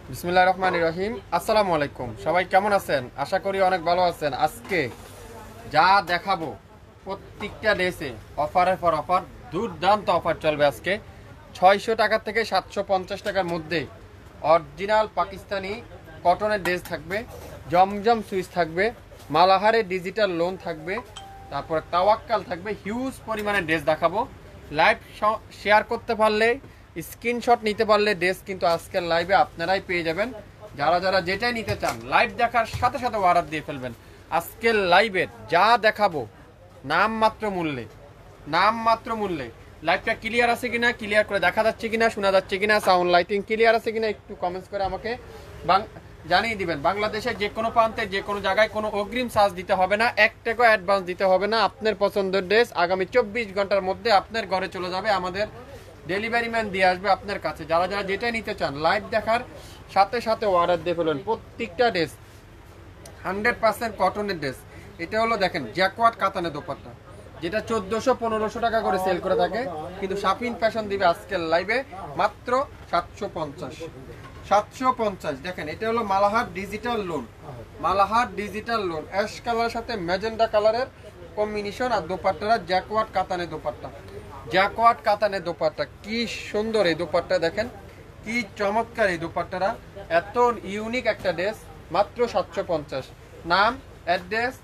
বিসমিল্লাহির রহমানির রহিম। আসসালামু আলাইকুম। সবাই কেমন আছেন? আশা করি অনেক ভালো আছেন। আজকে যা দেখাবো প্রত্যেকটা ড্রেসে অফারের পর অফার, দুর্দান্ত অফার চলবে আজকে। 600 টাকা থেকে 750 টাকার মধ্যে অরিজিনাল পাকিস্তানি কটনের ড্রেস থাকবে, জমজম সুইচ থাকবে, মালাহারের ডিজিটাল লোন থাকবে, তারপর তাওয়াক্কাল থাকবে। হিউজ পরিমাণে ড্রেস দেখাবো। লাইভ শেয়ার করতে পারলে, স্ক্রিনশট নিতে পারলে ড্রেস কিন্তু আজকের লাইভে আপনারাই পেয়ে যাবেন। যারা যারা যেটাই নিতে চান লাইভ দেখার সাথে সাথে অর্ডার দিয়ে ফেলবেন। আজকের লাইভের যা দেখাবো নাম মাত্র মূল্যে লাইভটা ক্লিয়ার আছে কিনা, ক্লিয়ার করে দেখা যাচ্ছে কিনা, শোনা যাচ্ছে কিনা, সাউন্ড লাইটিং ক্লিয়ার আছে কিনা একটু কমেন্টস করে আমাকে জানিয়ে দিবেন। বাংলাদেশের যে কোনো প্রান্তে যে কোনো জায়গায় কোনো অগ্রিম চার্জ দিতে হবে না, 1 টাকা অ্যাডভান্স দিতে হবে না। আপনার পছন্দের ড্রেস আগামী 24 ঘন্টার মধ্যে আপনার ঘরে চলে যাবে, আমাদের ডেলিভারি ম্যান দিয়ে আসবে আপনার কাছে। যারা যারা যেটাই নিতে চান লাইভ দেখার সাথে সাথে অর্ডার দিয়ে ফেলুন। প্রত্যেকটা ড্রেস 100% কটনের ড্রেস। এটা হলো দেখেন জ্যাকওয়ার্ড কাতানের দোপাট্টা, যেটা 1400-1500 টাকা করে সেল করে থাকে, কিন্তু শাপিন ফ্যাশন দিবে আজকের লাইভে মাত্র 750। দেখেন এটা হলো Malahar digital lawn, Malahar digital lawn ash কালারের সাথে ম্যাজেন্ডা কালারের কম্বিনেশন। আর দোপাট্টারা জ্যাকওয়ার্ড কাতানের দোপাট্টা, জ্যাকওয়ার্ড কাতানের দোপাট্টা। কি সুন্দর এই দোপাট্টা, দেখেন কি চমৎকার এই দোপাট্টারা। এত ইউনিক একটা ড্রেস, মাত্র 750। নাম, অ্যাড্রেস,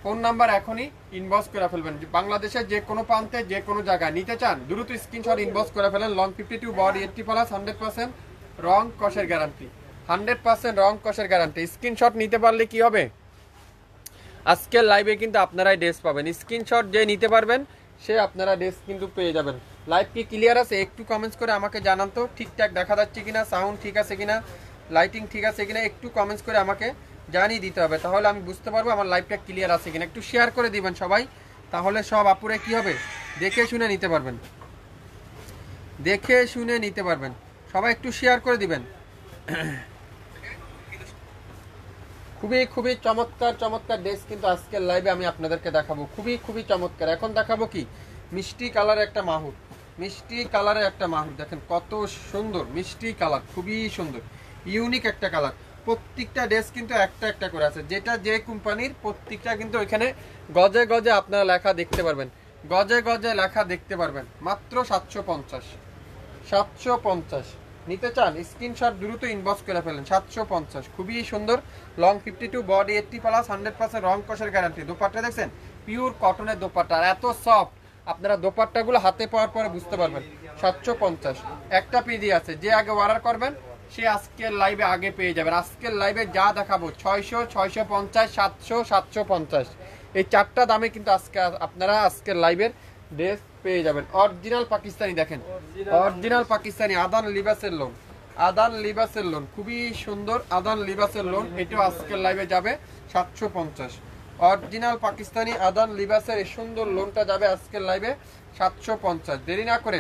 ফোন নাম্বার এখনই ইনবক্স করে ফেলবেন। বাংলাদেশের যে কোনো প্রান্তে যে কোনো জায়গায় নিতে চান দ্রুত স্ক্রিনশট ইনবক্স করে ফেলেন। লং 52 বডি 80+, 100% রং কষের গ্যারান্টি, 100% রং কষের গ্যারান্টি। স্ক্রিনশট নিতে পারলে কি হবে, আজকের লাইভে কিন্তু আপনারাই ড্রেস পাবেন। স্ক্রিনশট যে নিতে পারবেন সে আপনারা ড্রেস কিন্তু পেয়ে যাবেন। লাইভ কি ক্লিয়ার আছে একটু কমেন্টস করে আমাকে জানান তো, ঠিকঠাক দেখা যাচ্ছে কিনা, সাউন্ড ঠিক আছে কিনা, লাইটিং ঠিক আছে কিনা একটু কমেন্টস করে আমাকে জানিয়ে দিতে হবে, তাহলে আমি বুঝতে পারবো আমার লাইভটা ক্লিয়ার আছে কিনা। একটু শেয়ার করে দিবেন সবাই, তাহলে সব আপুরে কি হবে দেখে শুনে নিতে পারবেন, দেখে শুনে নিতে পারবেন। সবাই একটু শেয়ার করে দিবেন। খুবই খুবই চমৎকার চমৎকার ড্রেস কিন্তু আজকের লাইভে আমি আপনাদেরকে দেখাবো। খুবই খুবই চমৎকার। এখন দেখাবো কি মিষ্টি কালারের একটা মাহুর, মিষ্টি কালারের একটা মাহুর। দেখেন কত সুন্দর মিষ্টি কালার, খুবই সুন্দর ইউনিক একটা কালার। প্রত্যেকটা ড্রেস কিন্তু একটা একটা করে আছে, যেটা যে কোম্পানির প্রত্যেকটা কিন্তু ওইখানে গজে গজে আপনারা লেখা দেখতে পারবেন, গজে গজে লেখা দেখতে পারবেন। মাত্র 750, 750 নিতে চান স্ক্রিনশট দ্রুত ইনবক্স করে ফেলেন। 750 খুবই সুন্দর। লং 52 বডি 80+, 100% রং কষের গ্যারান্টি। দোপাট্টা দেখছেন পিওর কটনের দোপাট্টা, আর এত সফট আপনারা দোপাট্টাগুলো হাতে পাওয়ার পরে বুঝতে পারবেন। 750 একটা পিডি আছে, যে আগে অর্ডার করবেন সে আজকের লাইভে আগে পেয়ে যাবেন। আজকের লাইভে যা দেখাবো 600, 650, 700, 750 এই চারটা দামে কিন্তু আজকে আপনারা আজকের লাইভের ড্রেস পেয়ে যাবেন। অরিজিনাল পাকিস্তানি, দেখেন অরিজিনাল পাকিস্তানি আদান লিবাসের লোন, আদান লিবাসের লোন খুবই সুন্দর। আদান লিবাসের লোন এটাও আজকের লাইভে যাবে 750। অরিজিনাল পাকিস্তানি আদান লিবাসের এই সুন্দর লোনটা যাবে আজকের লাইভে 750। দেরি না করে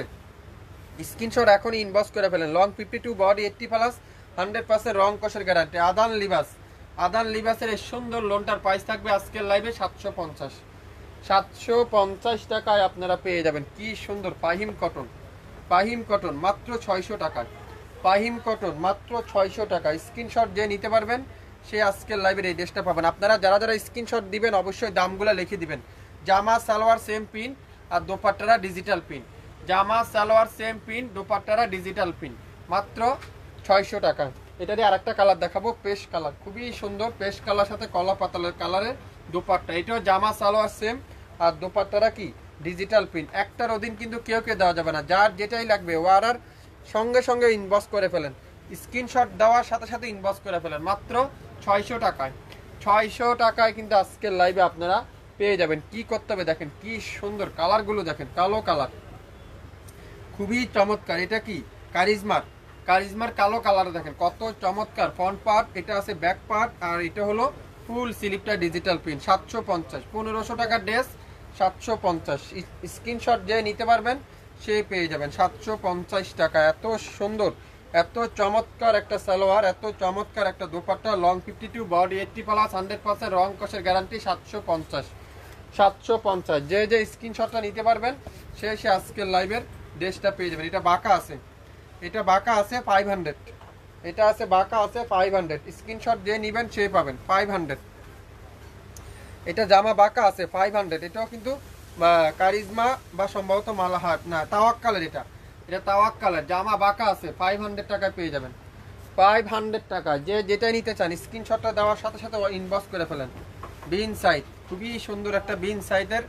স্ক্রিনশট এখনই ইনবক্স করে ফেলেন। লং 52 বডি 80+, 100% রং কষের গ্যারান্টি। আদান লিবাস, আদান লিবাসের এই সুন্দর লোনটার প্রাইস থাকবে আজকের লাইভে 750। 750 টাকায় আপনারা পেয়ে যাবেন। কি সুন্দর পাহিম কটন, পাহিম কটন মাত্র 600 টাকায়, পাহিম কটন মাত্র 600 টাকা। স্ক্রিনশট যে নিতে পারবেন সে আজকের লাইভের এই ড্রেসটা পাবেন। আপনারা যারা যারা স্ক্রিনশট দিবেন অবশ্যই দামগুলো লিখে দিবেন। জামা সালোয়ার সেম পিন আর দোপাট্টারা ডিজিটাল পিন, জামা সালোয়ার সেম পিন, দোপাট্টারা ডিজিটাল পিন, মাত্র 600 টাকা। এটারই আরেকটা কালার দেখাবো, পেস্ট কালার, খুবই সুন্দর পেস্ট কালার সাথে কলা পাতালের কালারের দোপাট্টা। এটাও জামা সালোয়ার সেম আর দোপাট্টারা কি ডিজিটাল পিন। একটার অধীন কিন্তু কেউ দেওয়া যাবে না, যার যেটাই লাগবে অর্ডার সঙ্গে সঙ্গে ইনবক্স করে ফেলেন। স্ক্রিনশট দেওয়ার সাথে সাথে ইনবক্স করে ফেলেন। মাত্র 600 টাকায়, 600 টাকায় কিন্তু আজকের লাইভে আপনারা পেয়ে যাবেন। কি করতে হবে দেখেন কি সুন্দর কালারগুলো, দেখেন কালো কালার খুবই চমৎকার। এটা কি কারিজমার, কারিজমার কালো কালার, দেখেন কত চমৎকার। ফ্রন্ট পার্ট এটা আছে, ব্যাক পার্ট, আর এটা হলো ফুল স্লিপটা ডিজিটাল প্রিন্ট। 750, 1500 টাকার ড্রেস 750। স্ক্রিনশট যে নিতে পারবেন সে পেয়ে যাবেন 750 টাকা। এত সুন্দর এত চমৎকার একটা সালোয়ার, এত চমৎকার একটা দোপাট্টা। লং 52 বডি 80+, 100% রং কষের গ্যারান্টি। 750, 750 যে যে স্ক্রিনশটটা নিতে পারবেন সে সে আজকের লাইভের ড্রেসটা পেয়ে যাবেন। এটা বাঁকা আছে, এটা বাঁকা আছে 500, এটা আছে বাঁকা আছে 500, স্ক্রিনশট যে নেবেন সে পাবেন 500। এটা জামা বাঁকা আছে 500, এটাও কিন্তু কারিজমা বা সম্ভবত মালাহার না তাওয়াক্কালের, এটা তাওয়াক্কালের জামা বাঁকা আছে 500 টাকায় পেয়ে যাবেন। 500 টাকা যে যেটা নিতে চান স্ক্রিনশটটা দেওয়ার সাথে সাথে ইনবক্স করে ফেলেন। বিন সাইড, খুবই সুন্দর একটা বিন সাইডের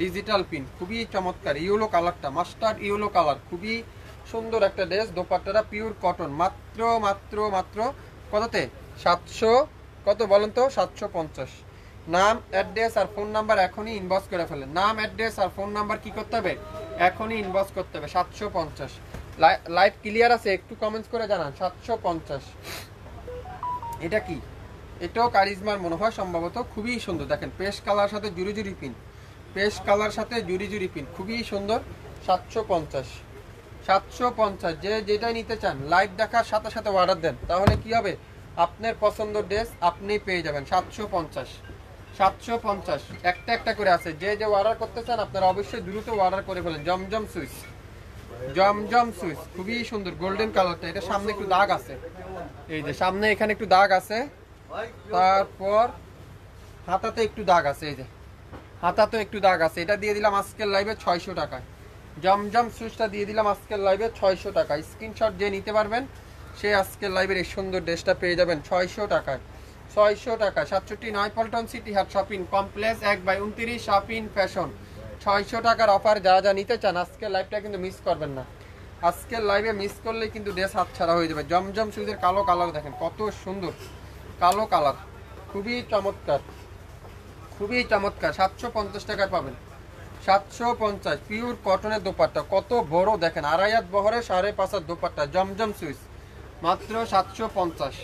ডিজিটাল পিন, খুবই চমৎকার। ইয়েলো কালারটা মাস্টার্ড ইয়েলো কালার, খুবই সুন্দর একটা ড্রেস। দোপাট্টাটা পিওর কটন, মাত্র মাত্র মাত্র কততে 700, কত বলেন তো 750। নাম অ্যাড্রেস আর ফোন নাম্বার এখনই ইনবক্স করে ফেলেন। নাম অ্যাড্রেস আর ফোন নাম্বার কি করতে হবে, এখনই ইনবক্স করতে হবে। 750। লাইভ ক্লিয়ার আছে একটু কমেন্টস করে জানান। 750। এটা কি, এটাও কারিজমার মনে হয় সম্ভবত, খুবই সুন্দর। দেখেন পেস্ট কালার সাথে জুরি জুরি পিন, পেস্ট কালার সাথে জুরি জুরি পিন, খুবই সুন্দর। 750, 750। যে যেটাই নিতে চান লাইভ দেখার সাথে সাথে অর্ডার দেন, তাহলে কি হবে, আপনার পছন্দের ড্রেস আপনি পেয়ে যাবেন। 750, 750। একটা একটা করে আছে, যে যে অর্ডার করতে চান আপনারা অবশ্যই দ্রুত অর্ডার করে ফেলেন। জমজম সুইচ, জমজম সুইচ, খুবই সুন্দর গোল্ডেন কালারটা। এটা সামনে একটু দাগ আছে, এই যে সামনে এখানে একটু দাগ আছে, তারপর হাতাতে একটু দাগ আছে, এই যে হাতাতে একটু দাগ আছে। এটা দিয়ে দিলাম আজকের লাইভে 600 টাকায়। জমজম সুইচটা দিয়ে দিলাম আজকের লাইভে 600 টাকায়। স্ক্রিনশট যে নিতে পারবেন সে আজকের লাইভের এই সুন্দর ড্রেসটা পেয়ে যাবেন 600 টাকায়। 600 টাকা। 67 পল্টন সিটি হাট শপিং কমপ্লেক্স 1/29 শপিং ফ্যাশন। 600 টাকার অফার যারা যা নিতে চান আজকের লাইভটা কিন্তু মিস করবেন না। আজকের লাইভে মিস করলেই কিন্তু ড্রেস হাতছাড়া হয়ে যাবে। জমজম সুইচের কালো কালার দেখেন কত সুন্দর, কালো কালার, খুবই চমৎকার, খুবই চমৎকার। 750 টাকায় পাবেন। 750 পিওর কটনের দোপাট্টা, কত বড় দেখেন, 2.5 হাত বহরে 5.5 হাত দোপাট্টা। জমজম সুইচ মাত্র 750,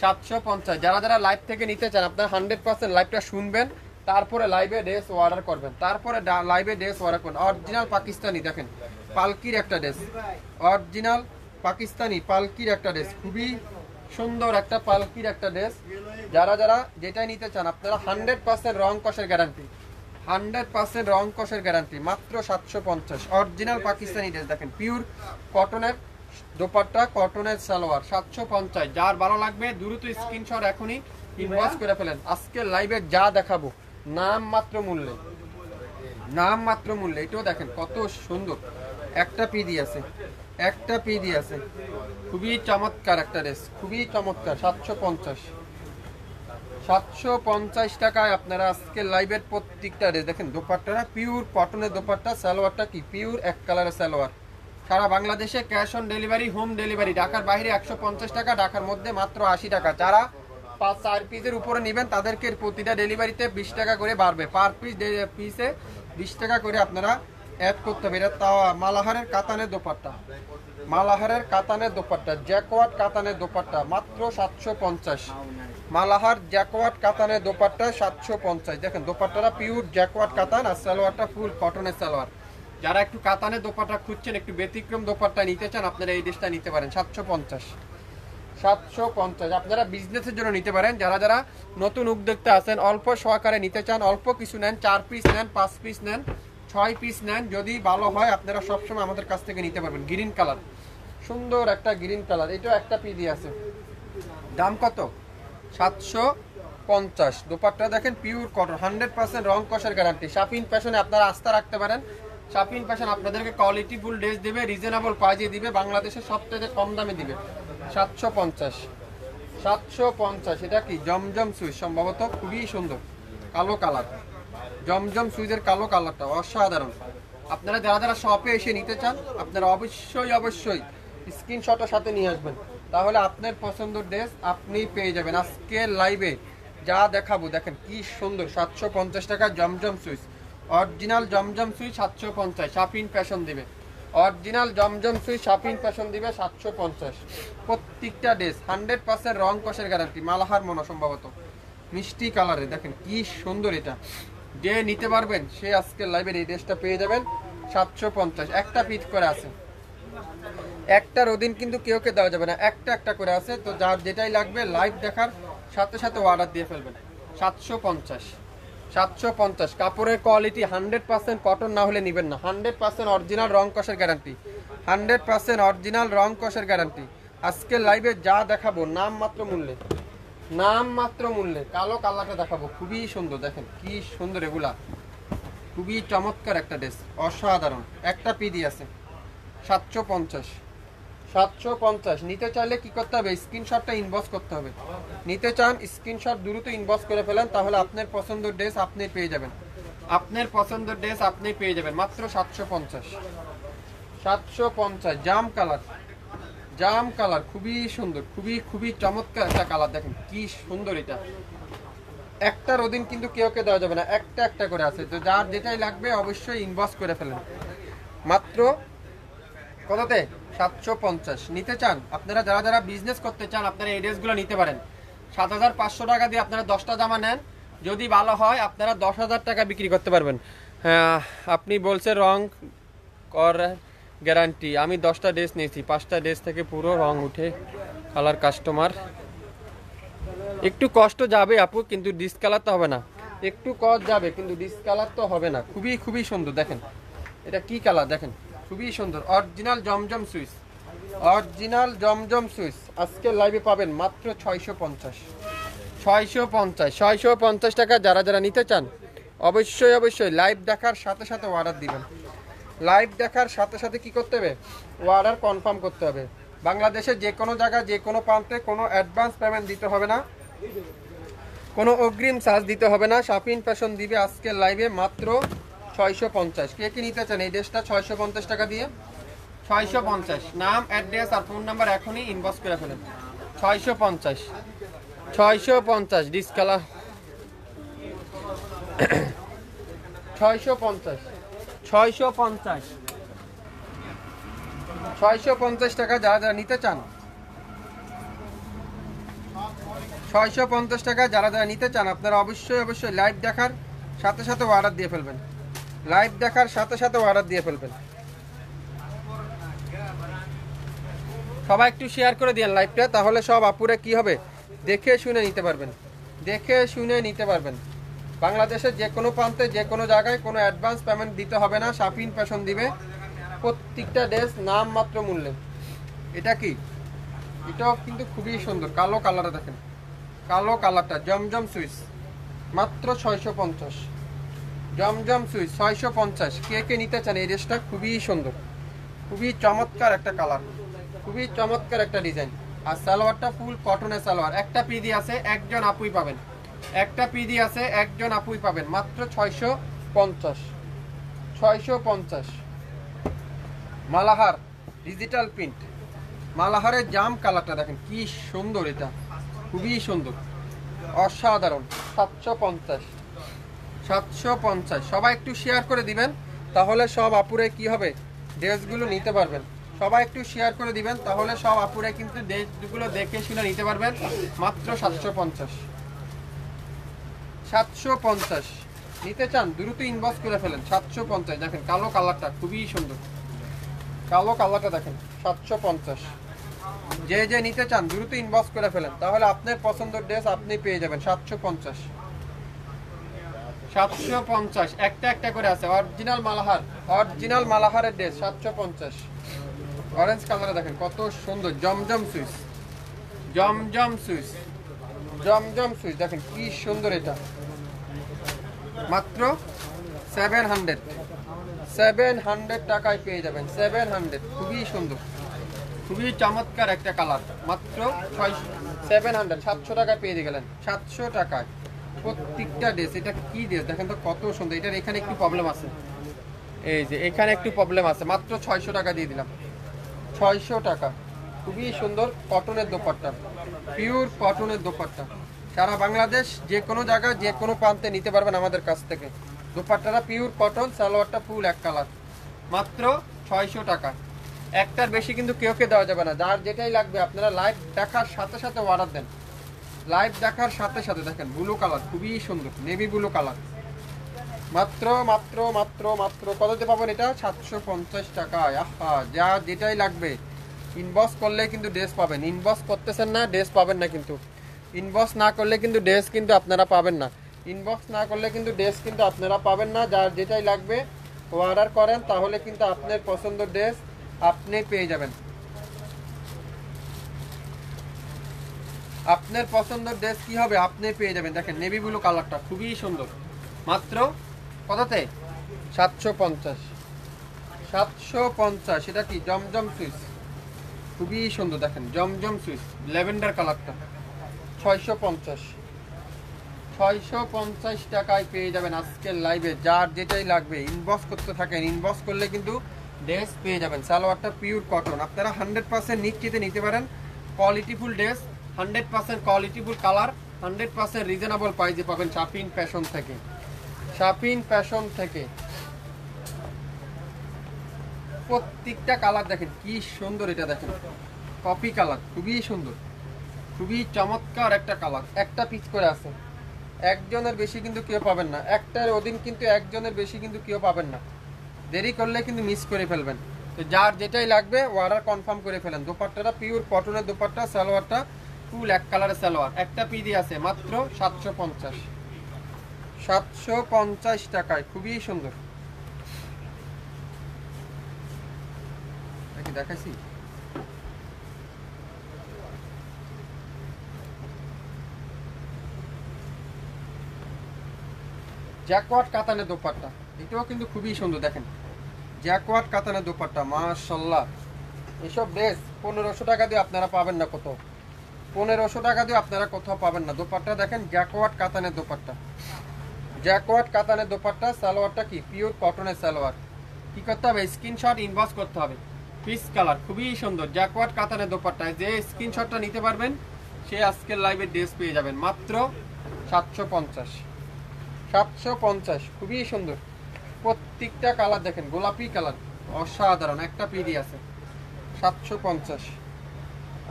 750। যারা যারা লাইভ থেকে নিতে চান আপনারা 100% লাইভটা শুনবেন, তারপরে লাইভে ড্রেস অর্ডার করবেন, তারপরে লাইভে ড্রেস অর্ডার করবেন। অরিজিনাল পাকিস্তানি দেখেন পালকির একটা ড্রেস, অরিজিনাল পাকিস্তানি পালকির একটা ড্রেস, খুবই সুন্দর একটা পালকির একটা ড্রেস। যারা যারা যেটাই নিতে চান আপনারা 100% রং কষের গ্যারান্টি, 100% রং কষের গ্যারান্টি, মাত্র 750। অরিজিনাল পাকিস্তানি ড্রেস দেখেন, পিওর কটনের দোপাট্টা, কটনের সালোয়ার। 750। যার ভালো লাগবে দ্রুত স্ক্রিনশট এখনই ইনবক্স করে ফেলেন। আজকে লাইভে যা দেখাবো নাম মাত্র মূল্যে, নাম মাত্র মূল্যে। এটাও দেখেন কত সুন্দর, একটা পিডি আছে, একটা পিডি আছে, খুবই চমৎকার একটা ড্রেস, খুবই চমৎকার। 750, 750 টাকায় আপনারা আজকে লাইভের প্রত্যেকটা ড্রেস দেখেন। দোপাট্টাটা পিওর কটনের দোপাট্টা, সালোয়ারটা কি পিওর এক কালারের সালোয়ার। সারা বাংলাদেশে cash on delivery, home delivery. ঢাকার বাইরে 150 টাকা, ঢাকার মধ্যে মাত্র 80 টাকা। যারা 4 পিসের উপরে নেবেন তাদেরকে প্রতিটা ডেলিভারিতে 20 টাকা করে বাড়বে, পার পিসে 20 টাকা করে আপনারা অ্যাড করতে হবে। এটা মালাহারের কাতানের দোপাট্টা, মালাহারের কাতানের দোপাট্টা, জ্যাকওয়ার্ড কাতানের দোপাট্টা, মাত্র 750। মালাহার জ্যাকওয়ার্ড কাতানের দোপাট্টা 750। দেখেন দোপাট্টাটা পিওর জ্যাকওয়ার্ড কাতান আর সালোয়ারটা ফুল কটনের সালোয়ার। যারা একটু কাতানের দোপাট্টা খুঁজছেন, একটু ব্যতিক্রম দোপাট্টা নিতে চান, আপনারা এই ড্রেসটা নিতে পারেন। 750, 750। আপনারা বিজনেসের জন্য নিতে পারেন। যারা যারা নতুন উদ্যোক্তা আছেন, অল্প সহকারে নিতে চান, অল্প কিছু নেন, 4 পিস নেন, 5 পিস নেন, 6 পিস নেন, যদি ভালো হয় আপনারা সবসময় আমাদের কাছ থেকে নিতে পারবেন। গ্রিন কালার, সুন্দর একটা গ্রিন কালার, এটাও একটা পিডি আছে। দাম কত, 750। দোপাট্টা দেখেন পিওর কটন, 100% রং কষের গ্যারান্টি। শাপিন ফ্যাশনে আপনারা আস্থা রাখতে পারেন। শাপিন ফ্যাশন আপনাদেরকে কোয়ালিটি ফুল ড্রেস দিবে, রিজনেবল প্রাইজে দিবে, বাংলাদেশের সবথেকে কম দামে দিবে। 750, 750। এটা কি জমজম সুইচ সম্ভবত, খুবই সুন্দর কালো কালার। জমজম সুইচের কালো কালারটা অসাধারণ। আপনারা যারা যারা শপে এসে নিতে চান আপনারা অবশ্যই অবশ্যই স্ক্রিনশটের সাথে নিয়ে আসবেন, তাহলে আপনার পছন্দের ড্রেস আপনি পেয়ে যাবেন। আজকে লাইভে যা দেখাবো দেখেন কি সুন্দর। 750 টাকা জমজম সুইচ, অরিজিনাল জমজম সুইচ 750। শাপিন ফ্যাশন দিবে, অরিজিনাল জমজম সুইচ শাপিন ফ্যাশন দিবে 750। প্রত্যেকটা ড্রেস 100% রং কষের গ্যারান্টি। মালাহার মনে সম্ভবত মিষ্টি কালারে, দেখেন কি সুন্দর। এটা যে নিতে পারবেন সে আজকে লাইভের এই ড্রেসটা পেয়ে যাবেন 750। একটা পিট করে আছে, একটার অধীন কিন্তু কেউকে দেওয়া যাবে না, একটা একটা করে আছে। তো যার যেটাই লাগবে লাইভ দেখার সাথে সাথে অর্ডার দিয়ে ফেলবেন। 750, 750। কাপড়ের কোয়ালিটি 100% কটন না হলে নেবেন না। 100% অরিজিনাল রং কষের গ্যারান্টি, 100% অরিজিনাল রং কষের গ্যারান্টি। আজকে লাইভে যা দেখাবো নাম মাত্র মূল্যে, নাম মাত্র মূল্যে। কালো কালারটা দেখাবো, খুবই সুন্দর, দেখেন কি সুন্দর এগুলা, খুবই চমৎকার একটা ড্রেস, অসাধারণ। একটা পিডি আছে 750, 750। নিতে চাইলে কি করতে হবে, স্ক্রিনশটটা ইনবক্স করতে হবে। নিতে চান স্ক্রিনশট দ্রুত ইনবক্স করে ফেলেন, তাহলে আপনার পছন্দের ড্রেস আপনি পেয়ে যাবেন, আপনার পছন্দের ড্রেস আপনি পেয়ে যাবেন মাত্র 750, 750। জাম কালার, জাম কালার, খুবই সুন্দর, খুবই খুবই চমৎকার একটা কালার, দেখেন কি সুন্দর এটা। একটা রদিন কিন্তু কেউকে দেওয়া যাবে না, একটা একটা করে আছে, তো যার যেটাই লাগবে অবশ্যই ইনবক্স করে ফেলেন। মাত্র কততে, 750। নিতে চান আপনারা, যারা যারা বিজনেস করতে চান আপনারা এই ড্রেসগুলো নিতে পারেন। 7500 টাকা দিয়ে আপনারা 10টা জামা নেন, যদি ভালো হয় আপনারা 10,000 টাকা বিক্রি করতে পারবেন। হ্যাঁ, আপনি বলছে রং কর গ্যারান্টি, আমি 10টা ড্রেস নিয়েছি, 5টা ড্রেস থেকে পুরো রং উঠে কালার কাস্টমার। একটু কষ্ট যাবে আপু, কিন্তু ডিসকালার তো হবে না, একটু কষ্ট যাবে কিন্তু ডিসকালার তো হবে না। খুবই খুবই সুন্দর, দেখেন এটা কি কালার, দেখেন খুবই সুন্দর, অরিজিনাল জমজম সুইচ, অরিজিনাল জমজম সুইচ। আজকে লাইভে পাবেন মাত্র 650, 650, 650 টাকা। যারা যারা নিতে চান অবশ্যই অবশ্যই লাইভ দেখার সাথে সাথে অর্ডার দিবেন। লাইভ দেখার সাথে সাথে কি করতে হবে, অর্ডার কনফার্ম করতে হবে। বাংলাদেশের যে কোনো জায়গায় যে কোনো প্রান্তে কোনো অ্যাডভান্স পেমেন্ট দিতে হবে না, কোনো অগ্রিম চার্জ দিতে হবে না। শাপিন ফ্যাশন দিবে আজকে লাইভে মাত্র 650। কে কি নিতে চান এই ড্রেসটা 650 টাকা দিয়ে, 650। নাম, অ্যাড্রেস আর ফোন নাম্বার এখনই ইনবক্স করে ফেলেন। 650, 650 ডিসকালার, 650, 650, 650 টাকা। যারা যারা নিতে চান 650 টাকা, যারা যারা নিতে চান আপনারা অবশ্যই অবশ্যই লাইভ দেখার সাথে সাথে অর্ডার দিয়ে ফেলবেন, লাইভ দেখার সাথে সাথে অর্ডার দিয়ে ফেলবেন। সবাই একটু শেয়ার করে দিন লাইভটা, তাহলে সব আপুরে কি হবে, দেখে শুনে নিতে পারবেন, দেখে শুনে নিতে পারবেন। বাংলাদেশের যে কোনো প্রান্তে যে কোনো জায়গায় কোনো অ্যাডভান্স পেমেন্ট দিতে হবে না, শাপিন ফ্যাশন দিবে প্রত্যেকটা ড্রেস নাম মাত্র মূল্যে। এটা কি, এটাও কিন্তু খুবই সুন্দর, কালো কালারটা দেখেন, কালো কালারটা জমজম সুইচ মাত্র 650, জমজম সুইচ 650। কে কে নিতে চান এই ড্রেসটা, খুবই সুন্দর, খুবই চমৎকার একটা কালার, খুবই চমৎকার একটা ডিজাইন। আর সালোয়ারটা ফুল কটনের সালোয়ার, একটা পিডি আছে একজন আপুই পাবেন, একটা পিডি আছে একজন আপুই পাবেন মাত্র 650, 650। মালাহার ডিজিটাল প্রিন্ট, মালাহারের জাম কালারটা দেখেন কি সুন্দর, এটা খুবই সুন্দর, অসাধারণ। 750, 750। সবাই একটু শেয়ার করে দিবেন, তাহলে সব আপুরে কি হবে, ড্রেসগুলো নিতে পারবেন। সবাই একটু শেয়ার করে দিবেন, তাহলে সব আপুরে কিন্তু ড্রেসগুলো দেখে শুনে নিতে পারবেন মাত্র 750, 750। নিতে চান দ্রুত ইনবক্স করে ফেলেন। 750 দেখেন, কালো কালারটা খুবই সুন্দর, কালো কালারটা দেখেন 750। যে যে নিতে চান দ্রুত ইনবক্স করে ফেলেন, তাহলে আপনার পছন্দের ড্রেস আপনি পেয়ে যাবেন। 750, 750। একটা একটা করে আছে, অরিজিনাল মালাহার, অরিজিনাল মালাহারের ড্রেস 750। অরেঞ্জ কালারে দেখেন কত সুন্দর, জমজম সুইচ, জমজম সুইচ, জমজম সুইচ দেখেন কি সুন্দর, এটা মাত্র 700, 700 টাকায় পেয়ে যাবেন, 700। খুবই সুন্দর, খুবই চমৎকার একটা কালার, মাত্র 700, 700 টাকায় পেয়ে গেলেন, 700 টাকায় প্রত্যেকটা ড্রেস। এটা কি ড্রেস দেখেন তো কত সুন্দর, এটার এখানে একটু প্রবলেম আছে, এই যে এখানে একটু প্রবলেম আছে, মাত্র 600 টাকা দিয়ে দিলাম, 600 টাকা। খুবই সুন্দর কটনের দোপাট্টা, পিওর কটনের দোপাট্টা। সারা বাংলাদেশ যে কোনো জায়গায় যে কোনো প্রান্তে নিতে পারবেন আমাদের কাছ থেকে। দোপাট্টাটা পিওর কটন, সালোয়ারটা ফুল এক কালার, মাত্র 600 টাকা। একটার বেশি কিন্তু কেউকে দেওয়া যাবে না, যার যেটাই লাগবে আপনারা লাইভ দেখার সাথে সাথে অর্ডার দেন, লাইভ দেখার সাথে সাথে। দেখেন ব্লু কালার, খুবই সুন্দর নেভি ব্লু কালার, মাত্র মাত্র মাত্র মাত্র কততে পাবেন এটা, 750 টাকায়। আহা, যা যেটাই লাগবে ইনবক্স করলে কিন্তু ড্রেস পাবেন, ইনবক্স করতেছেন না ড্রেস পাবেন না, কিন্তু ইনবক্স না করলে কিন্তু ড্রেস কিন্তু আপনারা পাবেন না, ইনবক্স না করলে কিন্তু ড্রেস কিন্তু আপনারা পাবেন না। যার যেটাই লাগবে অর্ডার করেন, তাহলে কিন্তু আপনার পছন্দের ড্রেস আপনি পেয়ে যাবেন। আপনার পছন্দের ড্রেস কি হবে আপনি পেয়ে যাবেন। দেখেন নেভি ব্লু কালারটা খুবই সুন্দর, মাত্র কততে? 750। 750। এটা কি জমজম সুইচ, খুবই সুন্দর। দেখেন জমজম সুইচ ল্যাভেন্ডার কালারটা 650। 650 টাকায় পেয়ে যাবেন আজকের লাইভে। যার যেটাই লাগবে ইনবক্স করতে থাকেন, ইনবক্স করলে কিন্তু ড্রেস পেয়ে যাবেন। সালোয়ারটা পিওর কটন, আপনারা 100% নিশ্চিতে নিতে পারেন। কোয়ালিটিফুল ড্রেস, 100% কোয়ালিটিফুল কালার, 100% রিজনেবল প্রাইসে পাবেন শাপিন ফ্যাশন থেকে। শাপিন ফ্যাশন থেকে প্রত্যেকটা কালার দেখেন কি সুন্দর। এটা দেখেন কফি কালার, খুবই সুন্দর, খুবই চমৎকার একটা কালার। একটা পিস করে আছে, একজনের বেশি কিন্তু কেউ পাবেন না। একটার অধীন কিন্তু একজনের বেশি কিন্তু কেউ পাবেন না। দেরি করলে কিন্তু মিস করে ফেলবেন। তো যার যেটাই লাগবে অর্ডার কনফার্ম করে ফেলেন। দোপাট্টাটা পিওর কটনের দোপাট্টা, সালোয়ারটা ফুল এক কালারের সালোয়ার। একটা পিডি আছে মাত্র 750। 750 টাকায় খুবই সুন্দর। দেখাইছি জ্যাকওয়ার্ড কাতানের দোপাট্টা, এটাও কিন্তু খুবই সুন্দর। দেখেন জ্যাকওয়ার্ড কাতানের দোপাট্টা, মাশাআল্লাহ। এসব ড্রেস 1500 টাকা দিয়ে আপনারা পাবেন না কোথাও, 1500 টাকা দিয়ে আপনারা কোথাও পাবেন না। দোপাট্টা দেখেন জ্যাকওয়ার্ড কাতানের দোপাট্টা, জ্যাকওয়ার্ড কাতানের দোপাট্টা। সালোয়ারটা কি পিওর কটনের সালোয়ার। কি করতে হবে? স্ক্রিনশট ইনবক্স করতে হবে। পিস কালার খুবই সুন্দর, জ্যাকওয়ার্ড কাতানের দোপাট্টা। যে স্ক্রিনশটটা নিতে পারবেন সে আজকের লাইভে ড্রেস পেয়ে যাবেন মাত্র 750। 750 খুবই সুন্দর। প্রত্যেকটা কালার দেখেন গোলাপি কালার, অসাধারণ। একটা পিডি আছে 750।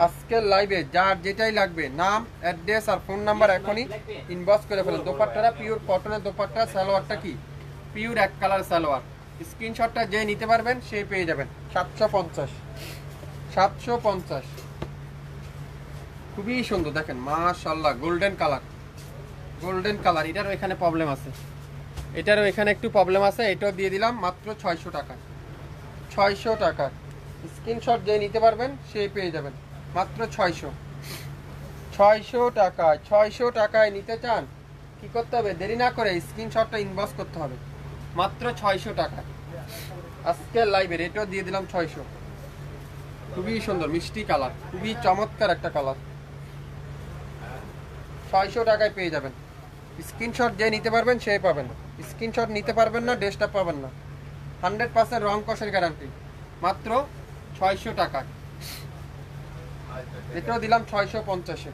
আজকের লাইভে যার যেটাই লাগবে নাম, অ্যাড্রেস আর ফোন নাম্বার এখনই ইনবক্স করে ফেলেন। দোপাট্টাটা পিওর কটনের দোপাট্টা, সালোয়ারটা কি পিওর এক কালার সালোয়ার। স্ক্রিনশটটা যে নিতে পারবেন সে পেয়ে যাবেন 750। 750 খুবই সুন্দর। দেখেন মাশাআল্লাহ গোল্ডেন কালার, গোল্ডেন কালার। এটারও এখানে প্রবলেম আছে, এটারও এখানে একটু প্রবলেম আছে। এটাও দিয়ে দিলাম মাত্র 600 টাকা। 600 টাকা স্ক্রিনশট যে নিতে পারবেন সে পেয়ে যাবেন মাত্র 600। 600 টাকায়, 600 টাকায় নিতে চান কি করতে হবে? দেরি না করে স্ক্রিনশটটা ইনবক্স করতে হবে মাত্র 600 টাকা। আজকের লাইভে রেটও দিয়ে দিলাম 600। খুবই সুন্দর মিষ্টি কালার, খুবই চমৎকার একটা কালার। 600 টাকায় পেয়ে যাবেন। স্ক্রিনশট যে নিতে পারবেন সেই পাবেন, স্ক্রিনশট নিতে পারবেন না ড্রেসটা পাবেন না। 100% রং কষের গ্যারান্টি, মাত্র 600 টাকায়। এটাও দিলাম 650-এ।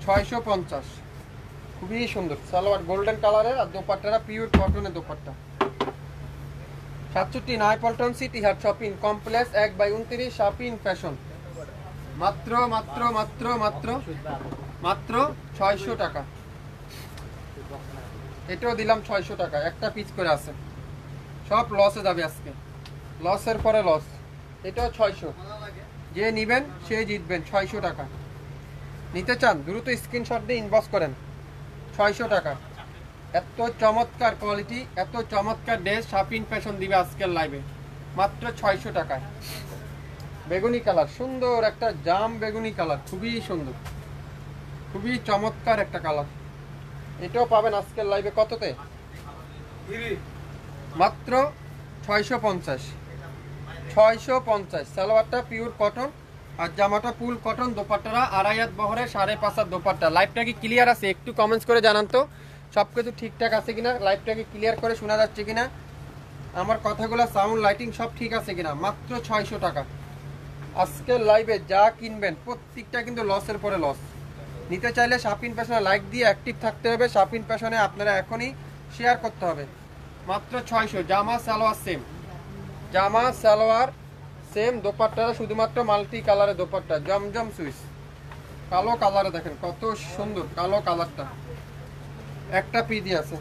650 খুবই সুন্দর। সালোয়ার গোল্ডেন কালারের আর দোপাট্টাটা পিওর কটনের দোপাট্টা। 67 নয়াপল্টন সিটি হাট শপিং কমপ্লেক্স 1/29 শাপিন ফ্যাশন। মাত্র মাত্র মাত্র মাত্র মাত্র 600 টাকা। এটাও দিলাম 600 টাকা। একটা পিস করে আছে, সব লসে যাবে আজকে, লসের পরে লস। এটাও 600। যে নিবেন সে জিতবেন। 600 টাকা নিতে চান দ্রুত স্ক্রিনশট দিয়ে ইনবক্স করেন। 600 টাকা। এত চমৎকার কোয়ালিটি, এত চমৎকার ড্রেস শাপিন ফ্যাশন দিবে আজকের লাইভে মাত্র 600 টাকায়। বেগুনি কালার, সুন্দর একটা জাম বেগুনি কালার, খুবই সুন্দর, খুবই চমৎকার একটা কালার। এটাও পাবেন আজকের লাইভে কততে? মাত্র 650। 650। সালোয়ারটা পিওর কটন আর জামাটা ফুল কটন, দোপাট্টারা আড়াই হাত বহরে 5.5 হাত দোপাট্টা। লাইভটা কি ক্লিয়ার আছে? একটু কমেন্টস করে জানান তো সব কিছু ঠিকঠাক আছে কিনা, লাইভটাকে ক্লিয়ার করে শোনা যাচ্ছে কিনা, আমার কথাগুলো সাউন্ড লাইটিং সব ঠিক আছে কিনা। মাত্র 600 টাকা। আজকের লাইভে যা কিনবেন প্রত্যেকটা কিন্তু লসের পরে লস। নিতে চাইলে শাপিন ফ্যাশনে লাইক দিয়ে অ্যাক্টিভ থাকতে হবে। শাপিন ফ্যাশনে আপনারা এখনই শেয়ার করতে হবে। মাত্র 600। জামা সালোয়ার সেম, জামা সালোয়ার সেম। দোপাট্টাটা শুধুমাত্র মাল্টি কালারের দোপাট্টা, জমজম সুইচ কালো কালারে। দেখেন কত সুন্দর কালো কালারটা। একটা পিডি আছে,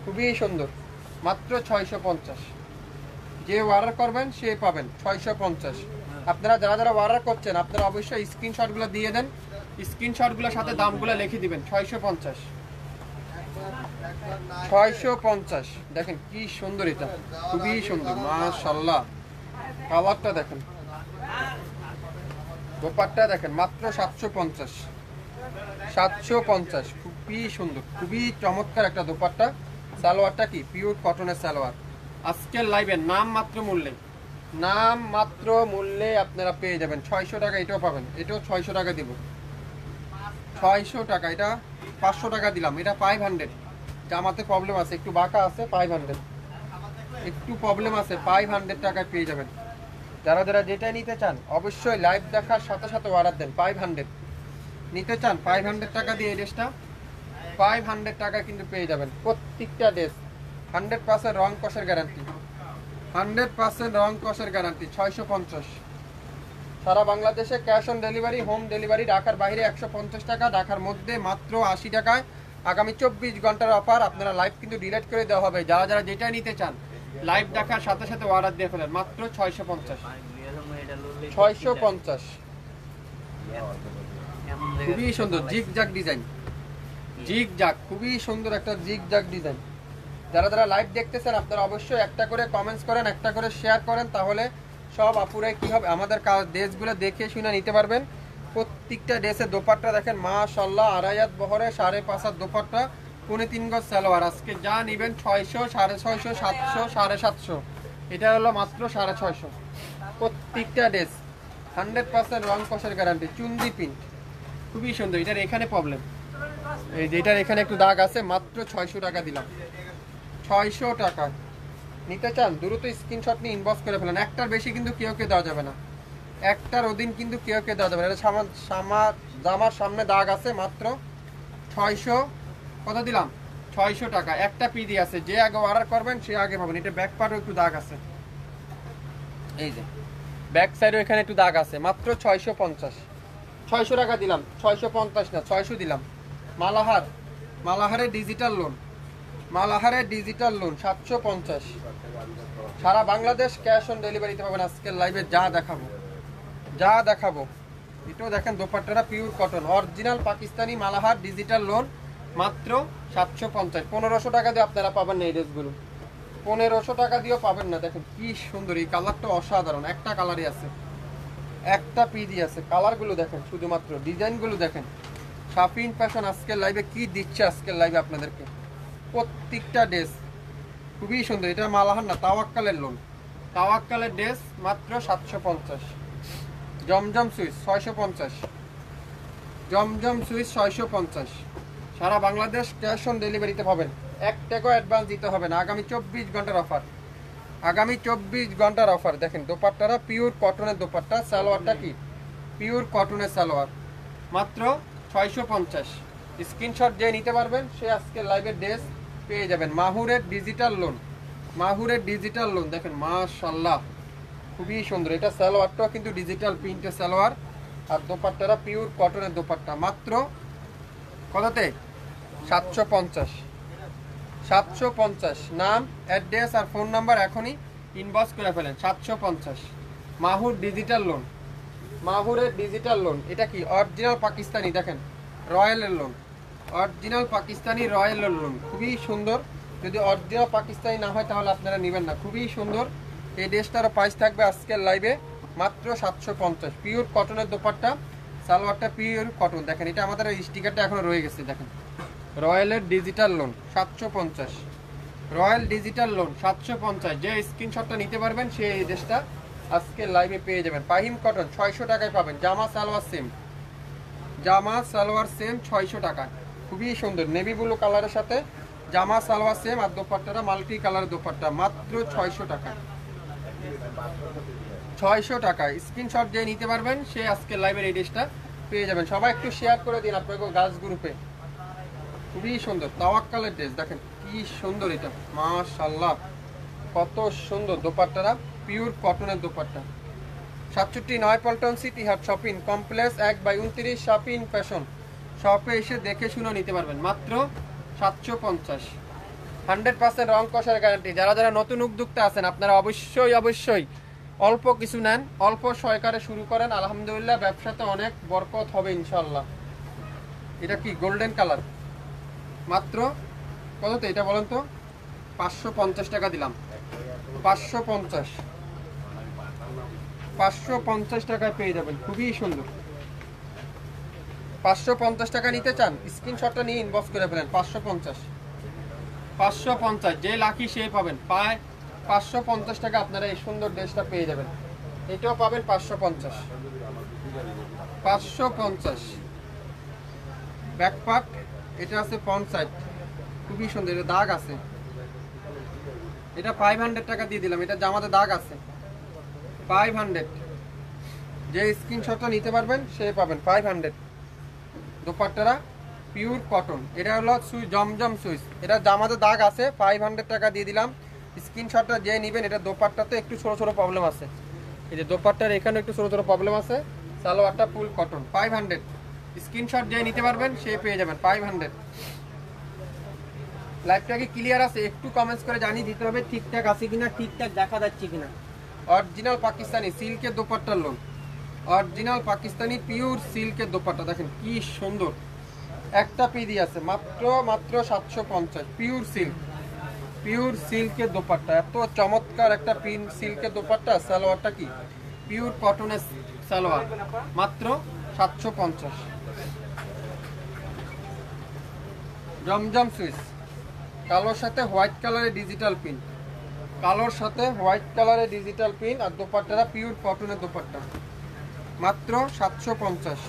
খুবই সুন্দর। মাত্র 650। যে অর্ডার করবেন সে পাবেন 650। আপনারা যারা যারা অর্ডার করছেন আপনারা অবশ্যই স্ক্রিনশটগুলো দিয়ে দেন, স্ক্রিনশটগুলোর সাথে দামগুলো লিখে দিবেন। 650। 650। দেখেন কি সুন্দর, এটা খুবই সুন্দর মাশাআল্লাহ। কালারটা দেখেন, দোপাট্টা দেখেন মাত্র 750। 750, খুবই সুন্দর, খুবই চমৎকার একটা দোপাট্টা। সালোয়ারটা কি পিওর কটনের সালোয়ার। আজকের লাইভে নাম মাত্র মূল্যে আপনারা পেয়ে যাবেন 600 টাকা। এটাও পাবেন, এটাও 600 টাকা দিব, 600 টাকা। এটা 500 টাকা দিলাম, এটা 500। জামাতে প্রবলেম আছে, একটু বাঁকা আছে, 500, একটু প্রবলেম আছে, 500 টাকায় পেয়ে যাবেন। যারা যারা যেটাই নিতে চান অবশ্যই লাইভ দেখার সাথে সাথে অর্ডার দেন। 500 নিতে চান, 500 টাকা দিয়ে এই ড্রেসটা 500 টাকা কিন্তু পেয়ে যাবেন। প্রত্যেকটা ড্রেস 100% রং কষের গ্যারান্টি, 100% রং কষের গ্যারান্টি। 650 সারা বাংলাদেশে cash on delivery, home delivery. ঢাকার বাইরে 150 টাকা, ঢাকার মধ্যে মাত্র 80 টাকায়। আগামী 24 ঘন্টার অফার। আপনারা লাইভ কিন্তু ডিলিট করে দেওয়া হবে। যারা যারা যেটা নিতে চান লাইভ দেখার সাথে সাথে অর্ডার দিয়ে ফেলেন, মাত্র 650। 650 খুবই সুন্দর জিগজাগ ডিজাইন, জিগজাগ খুবই সুন্দর একটা জিগজাগ ডিজাইন। যারা যারা লাইভ দেখতেছেন আপনারা অবশ্যই একটা করে কমেন্টস করেন, একটা করে শেয়ার করেন, তাহলে সব আপুরাই কি হবে আমাদের ড্রেসগুলো দেখে শুনে নিতে পারবেন। প্রত্যেকটা ড্রেসের দোপাট্টা দেখেন মাশাআল্লাহ, আড়াইয়াত বহরে 5.5 দোপাট্টা, 3.5 গজ সালোয়ার। আজকে যা নেবেন 600, 650, 700, 750, এটা হলো মাত্র 650। প্রত্যেকটা ড্রেস 100% রং কষের গ্যারান্টি। চুন্দি প্রিন্ট খুবই সুন্দর। এটার এখানে প্রবলেম, এই যে এটার এখানে একটু দাগ আছে, মাত্র 600 টাকা দিলাম, 600 টাকা। নিতে চান দ্রুত স্ক্রিনশট নিয়ে ইনবক্স করে ফেলেন। একটার বেশি কিন্তু কেউ দেওয়া যাবে না, একটার অধীন কিন্তু কেউ দেওয়া যাবে না। এটা জামার সামনে দাগ আছে, মাত্র 600, কত দিলাম 600 টাকা। একটা পিডি আছে, যে আগে অর্ডার করবেন সে আগে পাবেন। এটা ব্যাক পার্টও একটু দাগ আছে, এই যে ব্যাক সাইডও এখানে একটু দাগ আছে, মাত্র 650। 600 টাকা দিলাম, 650 না 600 দিলাম। মালাহারের ডিজিটাল লোন, 750। সারা বাংলাদেশ ক্যাশ অন ডেলিভারিতে পাবেন। আজকের লাইভে যা দেখাবো এটাও দেখেন। দোপাট্টাটা pure cotton, original Pakistani Malahar digital lawn, মাত্র 750। 1500 টাকা দিয়ে আপনারা পাবেন না এই ড্রেসগুলো, 1500 টাকা দিয়েও পাবেন না। দেখেন কি সুন্দর, এই কালারটা অসাধারণ। একটা কালারই আছে, একটা পিডি আছে। কালারগুলো দেখেন, শুধুমাত্র ডিজাইনগুলো দেখেন। শাফিন ফ্যাশন আজকের লাইভে কি দিচ্ছে, আজকের লাইভে আপনাদেরকে প্রত্যেকটা ড্রেস খুবই সুন্দর। এটা মালাহার না, তাওয়াক্কালের লোন, তাওয়াক্কালের ড্রেস, মাত্র 750। জমজম সুইচ 650, জমজম সুইচ 650। সারা বাংলাদেশ ক্যাশ অন ডেলিভারিতে পাবেন, 1 টাকাও অ্যাডভান্স দিতে হবে না। আগামী 24 ঘন্টার অফার, আগামী 24 ঘন্টার অফার। দেখেন দোপাট্টাটা পিওর কটনের দোপাট্টা, সালোয়ারটা কি পিওর কটনের সালোয়ার, মাত্র 650। স্ক্রিনশট যে নিতে পারবেন সে আজকে লাইভের ড্রেস পেয়ে যাবেন। মাহুরের ডিজিটাল লোন, মাহুরের ডিজিটাল লোন দেখেন মাশাআল্লাহ খুবই সুন্দর। এটা সালোয়ারটাও কিন্তু ডিজিটাল প্রিন্টের সালোয়ার, আর দোপাট্টাটা পিওর কটনের দোপাট্টা, মাত্র কততে 750। 750। নাম, অ্যাড্রেস আর ফোন নাম্বার এখনই ইনবক্স করে ফেলেন। 750। মাহুর ডিজিটাল লোন, মাহুরের ডিজিটাল লোন। এটা কি অরিজিনাল পাকিস্তানি, দেখেন রয়্যালের লোন, অরিজিনাল পাকিস্তানি রয়্যালের লোন, খুবই সুন্দর। যদি অরিজিনাল পাকিস্তানি না হয় তাহলে আপনারা নেবেন না। খুবই সুন্দর এই ড্রেসটারও প্রাইস থাকবে আজকের লাইভে মাত্র 750। পিওর কটনের দোপাট্টা, সালোয়ারটা পিওর কটন। দেখেন এটা আমাদের স্টিকারটা এখনো রয়ে গেছে, দেখেন রয়্যালের digital lawn 750, royal digital lawn 750। যে স্ক্রিনশটটা নিতে পারবেন সেই এই ড্রেসটা আজকে লাইভে পেয়ে যাবেন। পাহিম কটন 600 টাকায় পাবেন। জামা সালোয়ার সেম, জামা সালোয়ার সেম 600 টাকা। খুবই সুন্দর নেভি ব্লু কালারের সাথে জামা সালোয়ার সেম, আর দোপাট্টাটা মাল্টি কালার দোপাট্টা, মাত্র 600 টাকা। 600 টাকা। স্ক্রিনশট যে নিতে পারবেন সে আজকে লাইভের এই ড্রেসটা পেয়ে যাবেন। সবাই একটু শেয়ার করে দিন আপনাকে গাছ গ্রুপে। খুবই সুন্দর তাওয়াক্কালের ড্রেস, দেখেন কি সুন্দর, এটা মাশাআল্লাহ কত সুন্দর। দোপাট্টাটা পিওর কটনের দোপাট্টা। 67 পল্টন সিটি হাট শপিং কমপ্লেক্স 1/29 শপিং ফ্যাশন শপে এসে দেখে শুনে নিতে পারবেন, মাত্র 750। 100% রং কষার গ্যারান্টি। যারা যারা নতুন উদ্যোক্তা আছেন আপনারা অবশ্যই অল্প কিছু নেন, অল্প সহকারে শুরু করেন। আলহামদুলিল্লাহ ব্যবসাতে অনেক বরকত হবে ইনশাল্লাহ। এটা কি গোল্ডেন কালার, মাত্র কততে এটা বলেন তো? 550 টাকা দিলাম, 550, 550 টাকায় পেয়ে যাবেন। খুবই সুন্দর 550 টাকা নিতে চান, স্ক্রিনশটটা নিয়ে ইনবক্স করে ফেলেন। 550, 550 যে লাকি সে পাবেন। 550 টাকা আপনারা এই সুন্দর ড্রেসটা পেয়ে যাবেন। এটাও পাবেন 550, 550। ব্যাকপার্ট এটা আছে ফ্রন্ট সাইড, খুবই সুন্দর, এটা দাগ আছে। এটা 500 টাকা দিয়ে দিলাম, এটা জামাতে দাগ আছে। 500, যে স্ক্রিনশটটা নিতে পারবেন সে পাবেন 500। দোপাট্টারা পিওর কটন, এটা হলো জমজম সুইচ, এটা জামাতে দাগ আছে। 500 টাকা দিয়ে দিলাম। স্ক্রিনশটটা যে নেবেন, এটা দোপাট্টাতে একটু ছোট ছোট প্রবলেম আছে, এই যে দোপাট্টার এখানে একটু ছোট ছোট প্রবলেম আছে। সালোয়ারটা ফুল কটন। 500, স্ক্রিনশট যে নিতে পারবেন সে পেয়ে যাবেন 500। লাইভটা কি ক্লিয়ার আছে? একটু কমেন্টস করে জানিয়ে দিতে হবে ঠিকঠাক আছে কিনা, ঠিকঠাক দেখা যাচ্ছে কিনা। অরিজিনাল পাকিস্তানি সিল্কের দোপাট্টার লোন, অরিজিনাল পাকিস্তানি পিওর সিল্কের দোপাট্টা দেখেন কি সুন্দর। একটা পিডি আছে মাত্র 750। পিওর সিল্ক, পিওর সিল্কের দোপাট্টা, এত চমৎকার একটা পিন সিল্কের দোপাট্টা। সালোয়ারটা কি পিওর কটনের সালোয়ার, মাত্র 750। জমজম সুইচ, কালোর সাথে হোয়াইট কালারের ডিজিটাল পিন, কালোর সাথে হোয়াইট কালারের ডিজিটাল পিন। আর দোপাট্টাটা পিওর কটনের দোপাট্টা, মাত্র 750।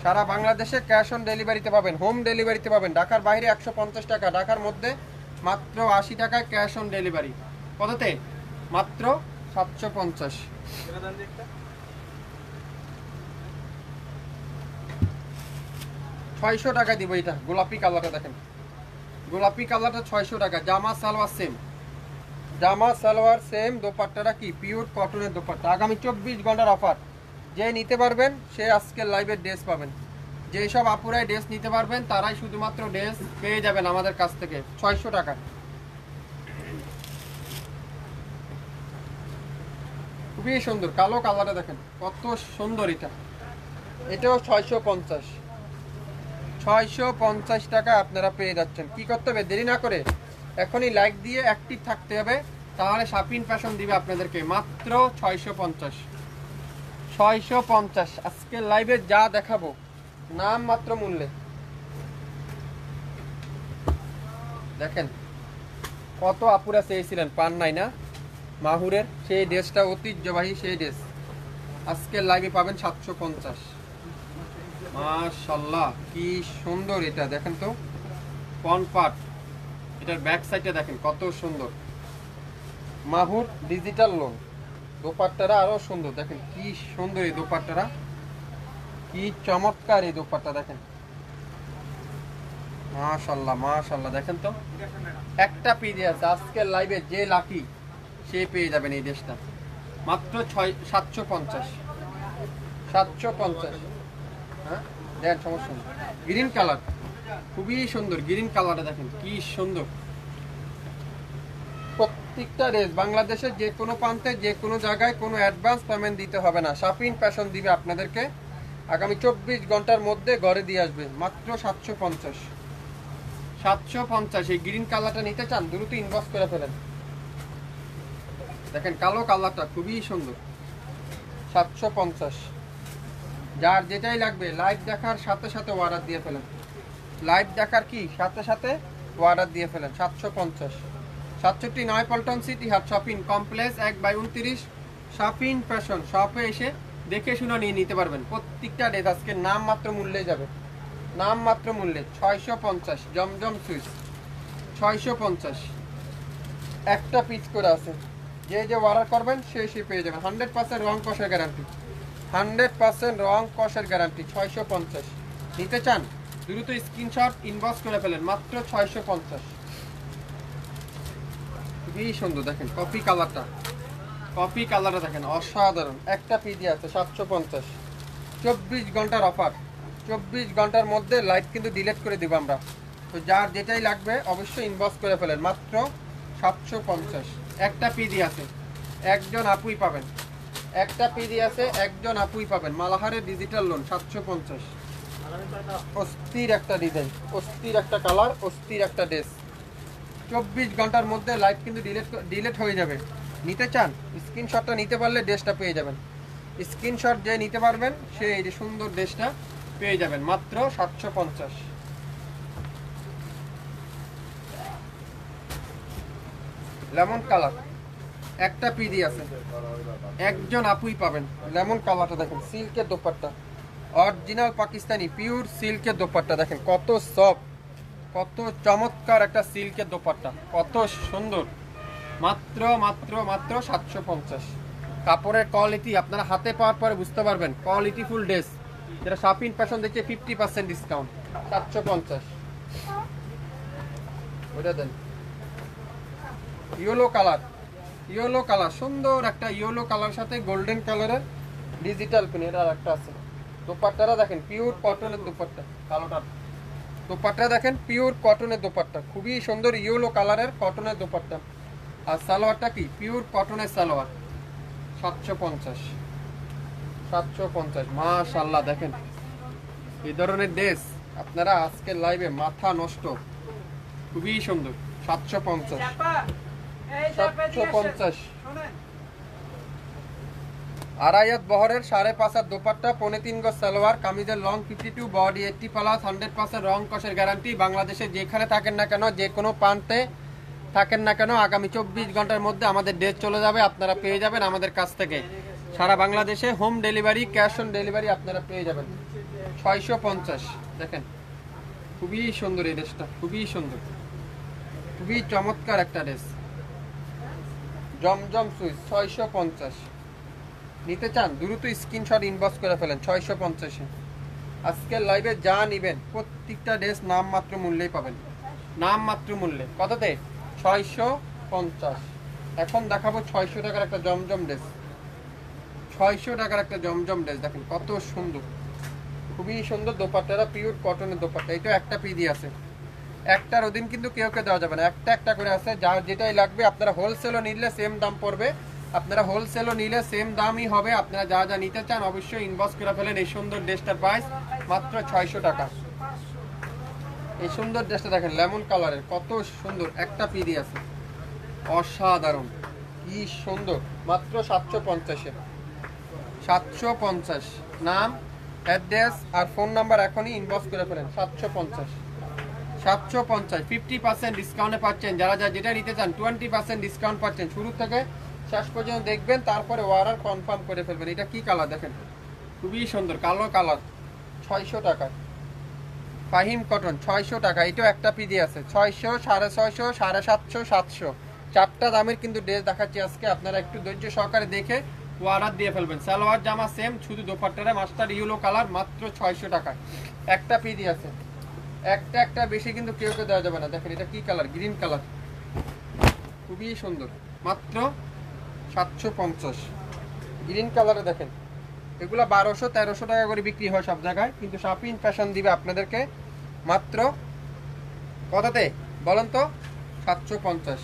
সারা বাংলাদেশে ক্যাশ অন ডেলিভারিতে পাবেন, হোম ডেলিভারিতে পাবেন। ঢাকার বাইরে 150 টাকা, ঢাকার মধ্যে মাত্র 80 টাকায় ক্যাশ অন ডেলিভারি। কততে? মাত্র 750। 600 টাকা দিব এটা। গোলাপি কালারটা দেখেন, গোলাপি কালারটা 600 টাকা। জামা সালোয়ার সেম, জামা সালোয়ার সেম। দোপাট্টাটা কি পিওর কটনের দোপাট্টা। আগামী 24 ঘন্টার অফার, যে নিতে পারবেন সে আজকের লাইভের ড্রেস পাবেন। যেই সব আপুরাই ড্রেস নিতে পারবেন তারাই শুধুমাত্র ড্রেস পেয়ে যাবেন আমাদের কাছ থেকে 600 টাকা। খুবই সুন্দর কালো কালারটা দেখেন কত সুন্দর। এটা এটাও 650, 650 টাকা আপনারা পেয়ে যাচ্ছেন। কি করতে হবে? দেরি না করে এখনই লাইক দিয়ে অ্যাক্টিভ থাকতে হবে, তাহলে শাপিন ফ্যাশন দিবে আপনাদেরকে মাত্র 650, 650। আজকে লাইভে যা দেখাবো নাম মাত্র মূল্যে। দেখেন কত আপুরা চেয়েছিলেন, পান নাই না মাহুরের সেই ড্রেসটা, ঐতিহ্যবাহী সেই ড্রেস। আজকের লাইভে পাবেন 750। মাশাআল্লাহ কি সুন্দর। এটা দেখেন তো ফ্রন্ট পার্ট, এটার ব্যাক সাইডটা দেখেন কত সুন্দর। মাহুর ডিজিটাল লোন। দোপাট্টারা আরো সুন্দর, দেখেন কি সুন্দর এই দোপাট্টারা, কি চমৎকার এই দোপাট্টা দেখেন। মাশাআল্লাহ মাশাআল্লাহ, দেখেন তো একটা পিস আছে আজকের লাইভে, যে লাকি সে পেয়ে যাবেন এই ড্রেসটা মাত্র 750, 750। হ্যাঁ দেন, সমস্যা নেই। গ্রিন কালার খুবই সুন্দর, গ্রিন কালারটা দেখেন কি সুন্দর। প্রত্যেকটা ড্রেস বাংলাদেশের যে কোনো প্রান্তে যে কোনো জায়গায় কোনো অ্যাডভান্স পেমেন্ট দিতে হবে না। শাপিন ফ্যাশন দিবে আপনাদেরকে আগামী 24 ঘন্টার মধ্যে ঘরে দিয়ে আসবে মাত্র 750, 750। এই গ্রিন কালারটা নিতে চান দ্রুত ইনবক্স করে ফেলেন। দেখেন কালো কালারটা খুবই সুন্দর, 750। যার যেটাই লাগবে লাইভ দেখার সাথে সাথে অর্ডার দিয়ে ফেলেন, লাইভ দেখার কি সাথে সাথে অর্ডার দিয়ে ফেলেন। 750, 67 9 পল্টন সিটি হাট শপিং কমপ্লেক্স 1/29 শাপিন ফ্যাশন। শপে এসে দেখে শুনে নিয়ে নিতে পারবেন। প্রত্যেকটা ড্রেস আজকে নাম মাত্র মূল্যে যাবে, নাম মাত্র মূল্যে 650। জমজম সুইচ 650, একটা পিস করে আছে। যে যে অর্ডার করবেন সে পেয়ে যাবেন। 100% রং কষের গ্যারান্টি, 100% রং কষের গ্যারান্টি। 650 নিতে চান দ্রুত স্ক্রিনশট ইনবক্স করে ফেলেন মাত্র 650। খুবই সুন্দর দেখেন কফি কালারটা, কফি কালারটা দেখেন অসাধারণ। একটা পিডি আছে 750। 24 ঘন্টার অফার, 24 ঘন্টার মধ্যে লাইভ কিন্তু ডিলিট করে দিব আমরা। তো যার যেটাই লাগবে অবশ্যই ইনবক্স করে ফেলেন মাত্র 750। একটা পিডি আছে, একজন আপুই পাবেন, একটা পিডি আছে একজন আপুই পাবেন। মালাহারের ডিজিটাল লোন 750। অস্থির একটা ডিজাইন, অস্থির একটা কালার, অস্থির একটা ড্রেস। 24 ঘন্টার মধ্যে লাইভ কিন্তু ডিলিট হয়ে যাবে। নিতে চান স্ক্রিনশটটা নিতে পারলে ড্রেসটা পেয়ে যাবেন। স্ক্রিনশট যে নিতে পারবেন সে এই যে সুন্দর ড্রেসটা পেয়ে যাবেন মাত্র 750। লেমন কালার একটা পিডি আছে, একজন আপুই পাবেন। লেমন কালারটা দেখেন, সিল্কের দোপাট্টা, অরিজিনাল পাকিস্তানি পিওর সিল্কের দোপাট্টা। দেখেন কত সফট, কত চমৎকার একটা সিল্কের দোপাট্টা, কত সুন্দর। মাত্র মাত্র মাত্র 750। কাপড়ের কোয়ালিটি আপনারা হাতে পাওয়ার পরে বুঝতে পারবেন, কোয়ালিটি ফুল ড্রেস, যেটা শাপিং ফ্যাশন দেখে 50% ডিসকাউন্ট। 750। ওইটা দেন। ইয়েলো কালার, ইয়েলো কালার, সুন্দর একটা ইয়েলো কালার সাথে গোল্ডেন কালারের ডিজিটাল পিন, এর আর একটা আছে। দোপাট্টাটা দেখেন পিওর কটনের দোপাট্টা, কালোটা দোপাট্টা দেখেন পিওর কটনের দোপাট্টা, খুবই সুন্দর ইয়েলো কালারের কটনের দোপাট্টা। আর সালোয়ারটা কি পিওর কটনের সালোয়ার। 750, 750। মাশাআল্লাহ দেখেন এই ধরনের ড্রেস আপনারা আজকের লাইভে মাথা নষ্ট, খুবই সুন্দর। 750, 750। আড়াইয়াত বহরের 5.5 দোপাট্টা, 3.5 গজ সালোয়ার, কামিজের লং 52, বডি 80+, 100% রং কষের গ্যারান্টি। বাংলাদেশে যেখানে থাকেন না কেন, যে কোনো প্রান্তে থাকেন না কেন, আগামী 24 ঘন্টার মধ্যে আমাদের ড্রেস চলে যাবে, আপনারা পেয়ে যাবেন আমাদের কাছ থেকে। সারা বাংলাদেশে home delivery, cash on delivery আপনারা পেয়ে যাবেন। 650। দেখেন খুবই সুন্দর এই ড্রেসটা, খুবই সুন্দর, খুবই চমৎকার একটা ড্রেস। জমজম সুইচ 650। নিতে চান দ্রুত স্ক্রিনশট ইনবক্স করে ফেলেন। 650-এ আজকের লাইভে যা নিবেন প্রত্যেকটা ড্রেস নামমাত্র মূল্যেই পাবেন, নামমাত্র মূল্যে। কততে? 650। এখন দেখাবো 600 টাকার একটা জমজম ড্রেস। 600 টাকার একটা জমজম ড্রেস দেখেন কত সুন্দর, খুবই সুন্দর। দোপাট্টাটা পিওর কটনের দোপাট্টা। এটা একটা পিডি আছে, একটার অধীন কিন্তু কেউ দেওয়া যাবে না, একটা একটা করে আছে। যার যেটাই লাগবে আপনারা হোলসেলও নিলে সেম দাম পড়বে, আপনারা হোলসেলও নিলে সেম দামই হবে। আপনারা যা যা নিতে চান অবশ্যই ইনবক্স করে ফেলেন। এই সুন্দর ড্রেসটার প্রাইস মাত্র 600 টাকা। এই সুন্দর ড্রেসটা দেখেন লেমন কালারের, কত সুন্দর, একটা পিডি আছে, অসাধারণ, কি সুন্দর। মাত্র 750-এ। 750। নাম, অ্যাড্রেস আর ফোন নাম্বার এখনই ইনবক্স করে ফেলেন। 750, 750। 50% ডিসকাউন্টে পাচ্ছেন। যারা যা যেটা নিতে চান 20% ডিসকাউন্ট পাচ্ছেন। শুরু থেকে শেষ পর্যন্ত দেখবেন, তারপরে অর্ডার কনফার্ম করে ফেলবেন। এটা কি কালার দেখেন, খুবই সুন্দর কালো কালার। 600 টাকা। ফাহিম কটন 600 টাকা। এটাও একটা পিডি আছে। 600, 650, 750, 700, চারটা দামের কিন্তু ড্রেস দেখাচ্ছি আজকে। আপনারা একটু ধৈর্য সহকারে দেখে অর্ডার দিয়ে ফেলবেন। সালোয়ার জামা সেম, শুধু দোপাট্টাটা মাস্টার ইয়েলো কালার, মাত্র 600 টাকা। একটা পিডি আছে, একটা একটা বেশি কিন্তু কেউ দেওয়া যাবে না। দেখেন এটা কি কালার, গ্রিন কালার, খুবই সুন্দর, মাত্র 750। গ্রিন কালারে দেখেন এগুলা 1200, 1300 টাকা করে বিক্রি হয় সব জায়গায়, কিন্তু শাপিং ফ্যাশন দিবে আপনাদেরকে মাত্র কততে বলেন তো? 750।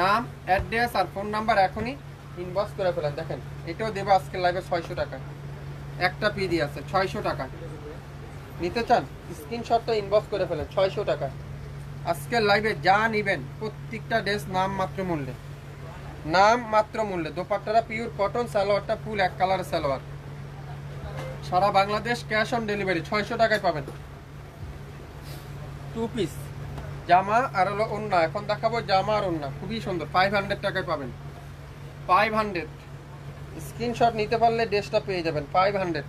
নাম, অ্যাড্রেস আর ফোন নাম্বার এখনই ইনবক্স করে ফেলেন। দেখেন এটাও দেবো আজকে লাইভে 600 টাকা। একটা পিডি আছে 600 টাকা। নিতে চান স্ক্রিনশট তো ইনবক্স করে ফেলেন। 600 টাকা। আজকের লাইভে যা নিবেন প্রত্যেকটা ড্রেস নাম মাত্র মূল্যে, নাম মাত্র মূল্যে। দোপাট্টাটা পিওর কটন, সালোয়ারটা ফুল এক কালারের সালোয়ার। সারা বাংলাদেশ ক্যাশ অন ডেলিভারি। 600 টাকায় পাবেন। 2 পিস জামা আর হলো ওড়না। এখন দেখাবো জামা আর ওড়না, খুবই সুন্দর। 500 টাকায় পাবেন। 500 স্ক্রিনশট নিতে পারলে ড্রেসটা পেয়ে যাবেন। 500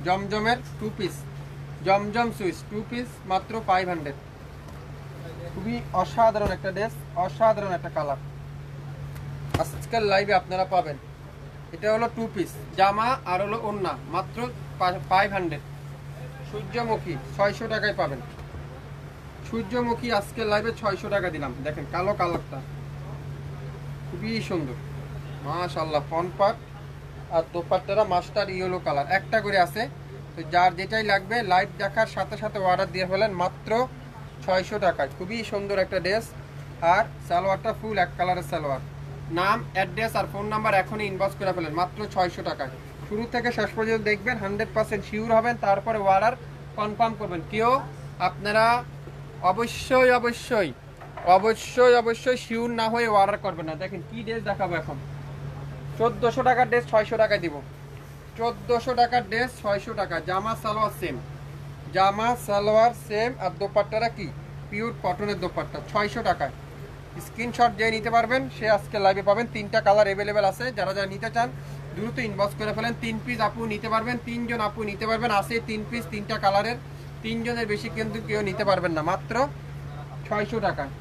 জমজমের 2 পিস, জমজম সুইচ 2 পিস, মাত্র 500। খুবই অসাধারণ একটা ড্রেস, অসাধারণ একটা কালার আজকের লাইভে আপনারা পাবেন। এটা হলো 2 পিস জামা আর হলো ওড়না, মাত্র 500। সূর্যমুখী 600 টাকায় পাবেন। সূর্যমুখী আজকের লাইভে 600 টাকা দিলাম। দেখেন কালো কালারটা খুবই সুন্দর, মাশাআল্লাহ। ফ্রন্ট পার্ট আর দোপাট্টাটা মাস্টার ইয়েলো কালার, একটা করে আছে। তো যার যেটাই লাগবে লাইভ দেখার সাথে সাথে অর্ডার দিয়ে ফেলেন মাত্র 600 টাকায়। খুবই সুন্দর একটা ড্রেস। আর সালোয়ারটা ফুল এক কালারের সালোয়ার। নাম, অ্যাড্রেস আর ফোন নাম্বার এখনই ইনবক্স করে ফেলেন মাত্র 600 টাকায়। শুরু থেকে শেষ পর্যন্ত দেখবেন, 100% শিওর হবেন, তারপরে অর্ডার কনফার্ম করবেন। কেউ আপনারা অবশ্যই অবশ্যই অবশ্যই অবশ্যই শিওর না হয়ে অর্ডার করবেন না। দেখেন কি ড্রেস দেখাবো এখন। 1400 টাকার ড্রেস 600 টাকায় দিব। 1400 টাকার ড্রেস 600 টাকা। জামা সালোয়ার সেম, জামা সালোয়ার সেম, আর দোপাট্টাটা কি পিওর কটনের দোপাট্টা 600 টাকায়। স্ক্রিনশট যে নিতে পারবেন সে আজকে লাইভে পাবেন। 3টা কালার অ্যাভেলেবেল আছে, যারা যারা নিতে চান দ্রুত ইনবক্স করে ফেলেন। 3 পিস আপু নিতে পারবেন, 3 জন আপু নিতে পারবেন। আছে 3 পিস 3টা কালারের, 3 জনের বেশি কিন্তু কেউ নিতে পারবেন না, মাত্র 600 টাকায়।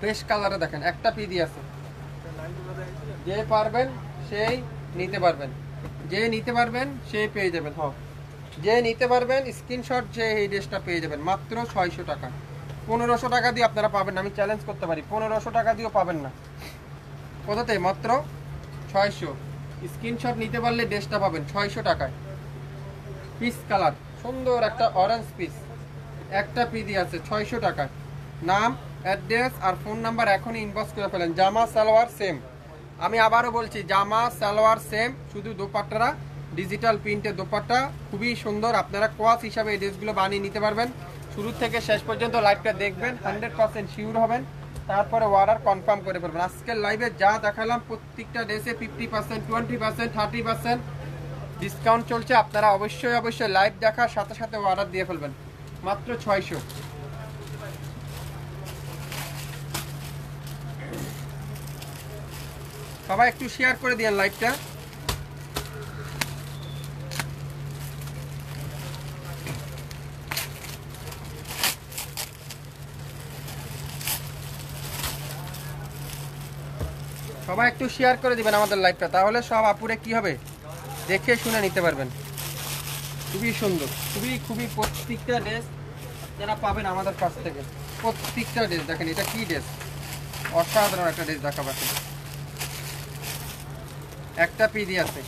বেশ কালারে দেখেন একটা পিডি আছে, যে পারবেন সেই নিতে পারবেন, যে নিতে পারবেন সেই পেয়ে যাবেন। যে নিতে পারবেন স্ক্রিনশট যে এই ড্রেসটা পেয়ে যাবেন মাত্র 600 টাকা। 1500 টাকা দিয়ে আপনারা পাবেন না, আমি চ্যালেঞ্জ করতে পারি 1500 টাকা দিয়েও পাবেন না। কোথাতে? মাত্র 600। স্ক্রিনশট নিতে পারলে ড্রেসটা পাবেন 600 টাকায়। পিস কালার সুন্দর একটা অরেঞ্জ পিস, একটা পিডি আছে 600 টাকায়। নাম, অ্যাড্রেস আর ফোন নাম্বার এখনই ইনবক্স করে ফেলেন। জামা সালোয়ার সেম, আমি আবারও বলছি জামা সালোয়ার সেম, শুধু দোপাট্টারা ডিজিটাল প্রিন্টের দোপাট্টা খুবই সুন্দর। আপনারা কোয়াস হিসাবে এই ড্রেসগুলো বানিয়ে নিতে পারবেন। শুরু থেকে শেষ পর্যন্ত লাইভটা দেখবেন, 100% শিওর হবেন, তারপরে অর্ডার কনফার্ম করে ফেলবেন। আজকের লাইভে যা দেখালাম প্রত্যেকটা ড্রেসে 50%, 20%, 30% ডিসকাউন্ট চলছে। আপনারা অবশ্যই অবশ্যই লাইভ দেখার সাথে সাথে অর্ডার দিয়ে ফেলবেন, মাত্র 600। সবাই একটু শেয়ার করে দিন লাইভটা। সবাই একটু শেয়ার করে দিবেন আমাদের লাইভটা, তাহলে সব আপুরে কি হবে দেখে শুনে নিতে পারবেন। খুবই সুন্দর, খুবই প্রত্যেকটা ড্রেস যারা পাবেন আমাদের কাছ থেকে, প্রত্যেকটা ড্রেস দেখেন এটা কি ড্রেস, অসাধারণ একটা ড্রেস দেখা পাচ্ছেন। একটা পিডি আছে,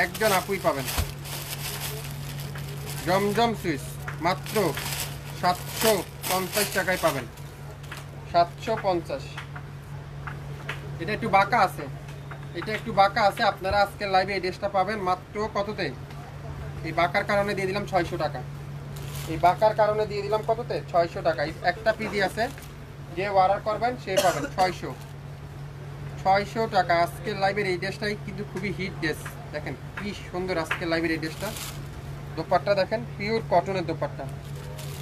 একজন আপুই পাবেন। জমজম সুইচ মাত্র 750 টাকায় পাবেন, 750। এটা একটু বাঁকা আছে, এটা একটু বাঁকা আছে। আপনারা আজকের লাইভে এই ড্রেসটা পাবেন মাত্র কততে? এই বাঁকার কারণে দিয়ে দিলাম 600 টাকা। এই বাঁকার কারণে দিয়ে দিলাম কততে? 600 টাকা। একটা পিডি আছে, যে অর্ডার করবেন সে পাবেন 600 টাকা। আজকের লাইভের এই ড্রেসটাই কিন্তু খুবই হিট ড্রেস। দেখেন কি সুন্দর আজকের লাইভের এই ড্রেসটা। দোপাট্টা দেখেন পিওর কটনের দোপাট্টা,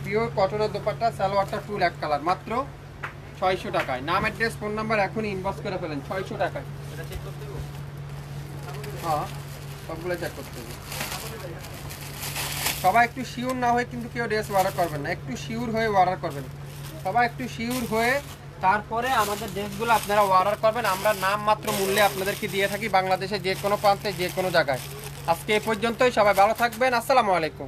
পিওর কটনের দোপাট্টা। সালোয়ারটা ফুল এক কালার, মাত্র 600 টাকায়। নাম, অ্যাড্রেস, ফোন নাম্বার এখনই ইনবক্স করে ফেলেন 600 টাকায়। হ্যাঁ, সবগুলো চেক করতে হবে। সবাই একটু শিওর না হয়ে কিন্তু কেউ ড্রেস অর্ডার করবেন না, একটু শিওর হয়ে অর্ডার করবেন। সবাই একটু শিওর হয়ে তারপরে আমাদের ড্রেসগুলো আপনারা অর্ডার করবেন। আমরা নাম মাত্র মূল্যে আপনাদেরকে দিয়ে থাকি বাংলাদেশে যে কোনো প্রান্তে যে কোনো জায়গায়। আজকে এই পর্যন্তই, সবাই ভালো থাকবেন, আসসালামু আলাইকুম।